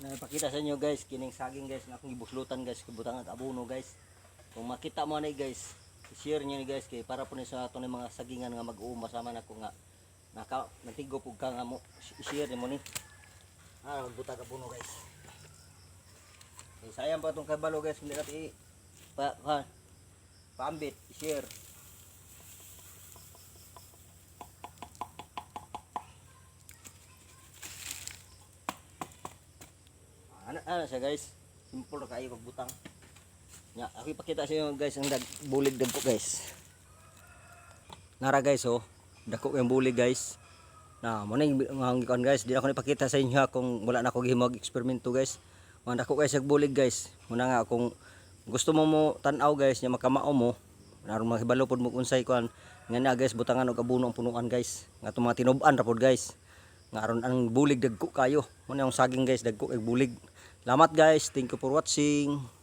Napakita sa inyo guys, kining saging guys na akong gibuslutan guys, kibutangan abono guys. Kung makita mo ni guys, i-share niyo ni guys kay para po ni sa ato ni mga sagingan nga mag-uuma sama nako nga natigo pug ka nga mo i-share ni mo ni. Magbutag abono guys. Sayang pa tong kabalo guys, hindi natin paambit, i-share. Ano siya guys, simple kayo pagbutang. Nya, ako ipakita sa inyo guys ang bulig dagko guys. Nara guys oh, dako yung bulig guys. Na mo ning hangikon guys, di ako ipakita sa inyo kung wala na ako gihimog eksperimento guys. Mga dako guys ang bulig guys. Muna nga kung gusto mo tan-aw guys, nya makamao mo, naron mahibalo pod mo unsay kuan. Nga na guys, butangan og abono ang punuan guys. Nga to mga tinub-an ra pod guys. Nga aron ang bulig dagko kayo. Mo na yung saging guys, dagko kay bulig. Salamat guys, thank you for watching.